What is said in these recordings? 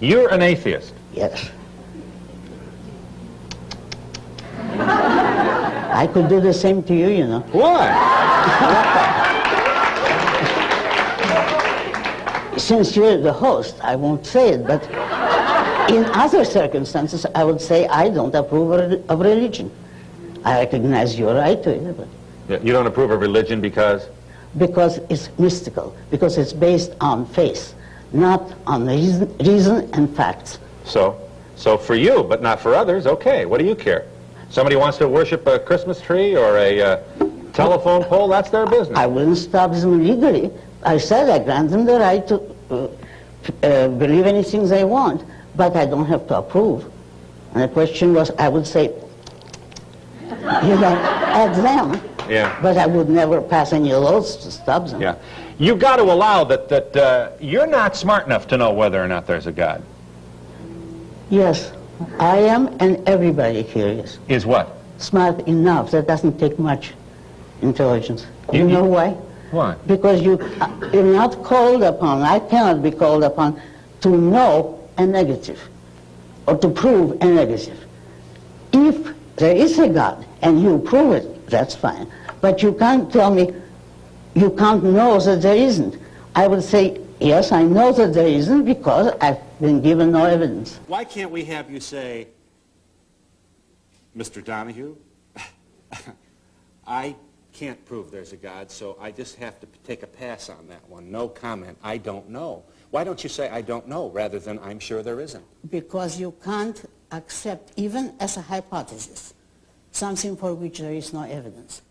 You're an atheist. Yes. I could do the same to you, you know. Why? Since you're the host, I won't say it, but in other circumstances, I would say I don't approve of religion. I recognize your right to it, but You don't approve of religion because? because it's mystical, because it's based on faith, not on reason and facts. So for you, but not for others, okay, what do you care? Somebody wants to worship a Christmas tree or a telephone pole, that's their business. I wouldn't stop them legally. I said I grant them the right to believe anything they want, but I don't have to approve. And the question was, I would say, you know, at them, Yeah. but I would never pass any laws to stop them. Yeah. You've got to allow that you're not smart enough to know whether or not there's a God. Yes, I am, and everybody here is. Is what? Smart enough. That doesn't take much intelligence. You know why? Why? Because you're not called upon, I cannot be called upon to know a negative or to prove a negative. If there is a God and you prove it, that's fine. But you can't tell me you can't know that there isn't. I would say, yes, I know that there isn't because I've been given no evidence. Why can't we have you say, Mr. Donahue, I can't prove there's a God, so I just have to take a pass on that one. No comment. I don't know. Why don't you say I don't know rather than I'm sure there isn't? Because you can't accept, even as a hypothesis, something for which there is no evidence.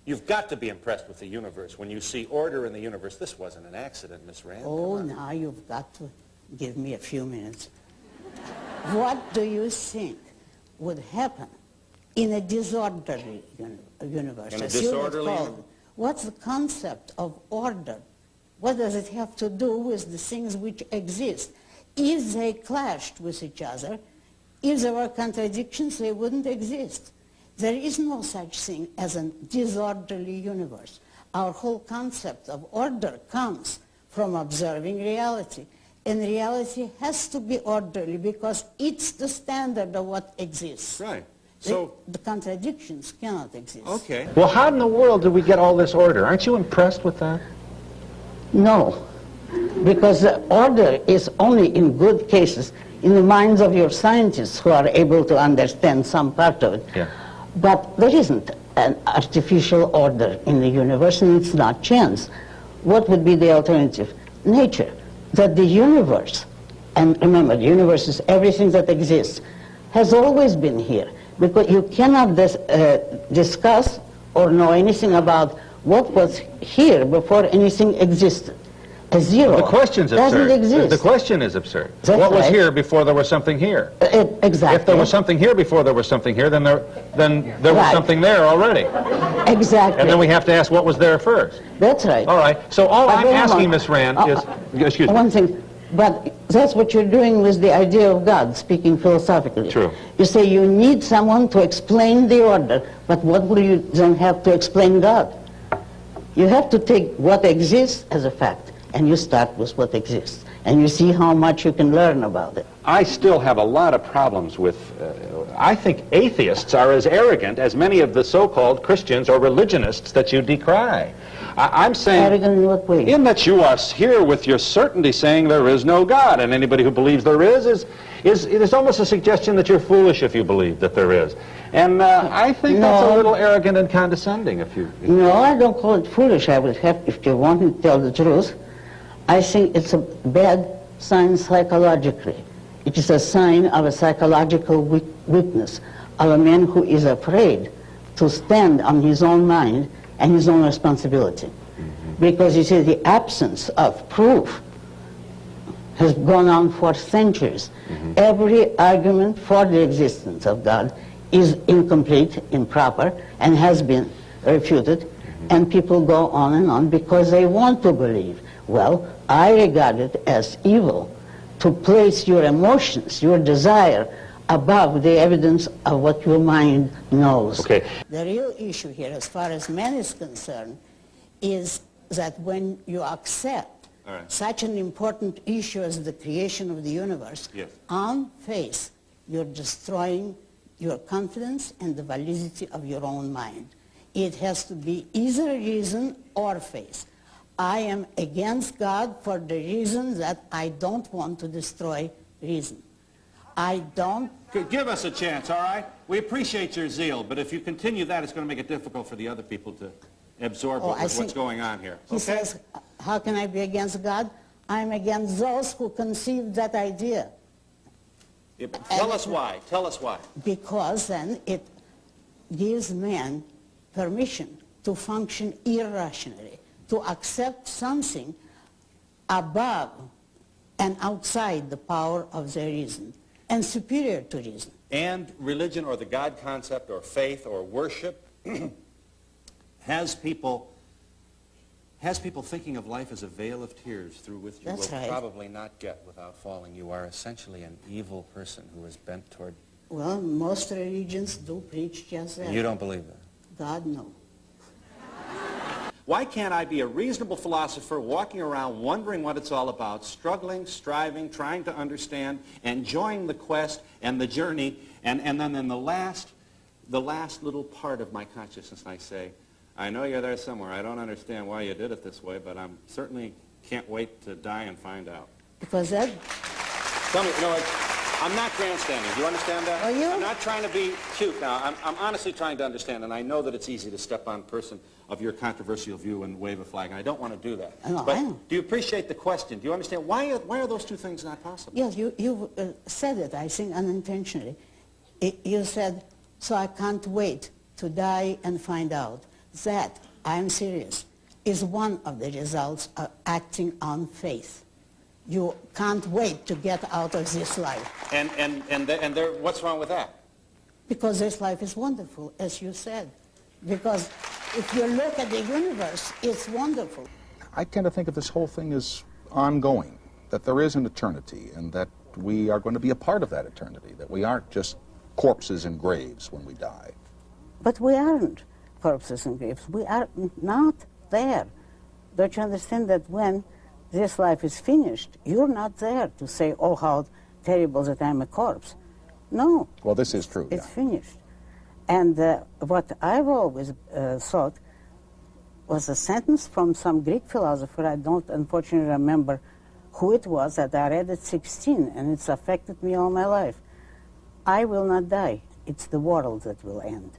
You've got to be impressed with the universe. When you see order in the universe, this wasn't an accident, Miss Rand. Oh, now you've got to give me a few minutes. What do you think would happen in a disorderly universe? In a as you would disorderly call universe? it? What's the concept of order? What does it have to do with the things which exist? If they clashed with each other, if there were contradictions, they wouldn't exist. There is no such thing as a disorderly universe. Our whole concept of order comes from observing reality. And reality has to be orderly because it's the standard of what exists. Right. So, The contradictions cannot exist. okay. Well, how in the world did we get all this order? Aren't you impressed with that? No, because the order is only in good cases in the minds of your scientists who are able to understand some part of it. Yeah. But there isn't an artificial order in the universe, and it's not chance. What would be the alternative? Nature. That the universe, and remember, the universe is everything that exists, has always been here. Because you cannot discuss or know anything about what was here before anything existed. A zero The question's doesn't absurd. exist. The question is absurd. That's What was right. here before there was something here? Exactly. If there was something here before there was something here, then there was Right. something there already. Exactly. And then we have to ask what was there first. That's right. All right. So all I'm wait a asking, moment. Miss Rand, is... Excuse me. One thing, but that's what you're doing with the idea of God, speaking philosophically. True. You say you need someone to explain the order, but what will you then have to explain God? You have to take what exists as a fact, and you start with what exists, and you see how much you can learn about it. I still have a lot of problems with... I think atheists are as arrogant as many of the so-called Christians or religionists that you decry. I'm saying... Arrogant in what way? In that you are here with your certainty saying there is no God, and anybody who believes there is almost a suggestion that you're foolish if you believe that there is. And I think that's a No. little arrogant and condescending if you... No, I don't call it foolish. I would have, if you want me to tell the truth, I think it's a bad sign psychologically. It is a sign of a psychological weakness, of a man who is afraid to stand on his own mind and his own responsibility. Because you see, the absence of proof has gone on for centuries. Every argument for the existence of God is incomplete, improper, and has been refuted, and people go on because they want to believe. Well, I regard it as evil to place your emotions, your desire, above the evidence of what your mind knows. Okay. The real issue here, as far as man is concerned, is that when you accept All right. such an important issue as the creation of the universe, Yes. on faith, you're destroying your confidence and the validity of your own mind. It has to be either reason or faith. I am against God for the reason that I don't want to destroy reason. I don't... Give us a chance, all right? We appreciate your zeal, but if you continue that, it's going to make it difficult for the other people to absorb what's going on here. He says, how can I be against God? I'm against those who conceived that idea. Tell us why. Tell us why. Because then it gives man permission to function irrationally, to accept something above and outside the power of their reason and superior to reason. And religion or the God concept or faith or worship has people thinking of life as a vale of tears through which you That's will right. probably not get without falling. You are essentially an evil person who is bent toward... Well, most religions do preach just that. You don't believe that? God, no. Why can't I be a reasonable philosopher walking around wondering what it's all about, struggling, striving, trying to understand, enjoying the quest and the journey, and then in the last little part of my consciousness I say, I know you're there somewhere. I don't understand why you did it this way, but I certainly can't wait to die and find out. Because that... Tell me, I'm not grandstanding. Do you understand that? Are you? I'm not trying to be cute now. I'm honestly trying to understand, and I know that it's easy to step on a person of your controversial view and wave a flag, and I don't want to do that. I know, but I know. do you appreciate the question? Do you understand? Why are those two things not possible? Yes, you said it, I think, unintentionally. You said, so I can't wait to die and find out. That, I am serious, is one of the results of acting on faith. You can't wait to get out of this life. And there, what's wrong with that? Because this life is wonderful, as you said. Because if you look at the universe, it's wonderful. I tend to think of this whole thing as ongoing, that there is an eternity, and that we are going to be a part of that eternity, that we aren't just corpses in graves when we die. But we aren't corpses and graves. We are not there. Don't you understand that when this life is finished, you're not there to say, oh, how terrible that I'm a corpse. No. Well, this is true. It's finished. And what I've always thought was a sentence from some Greek philosopher. I don't unfortunately remember who it was, that I read at 16, and it's affected me all my life. I will not die. It's the world that will end.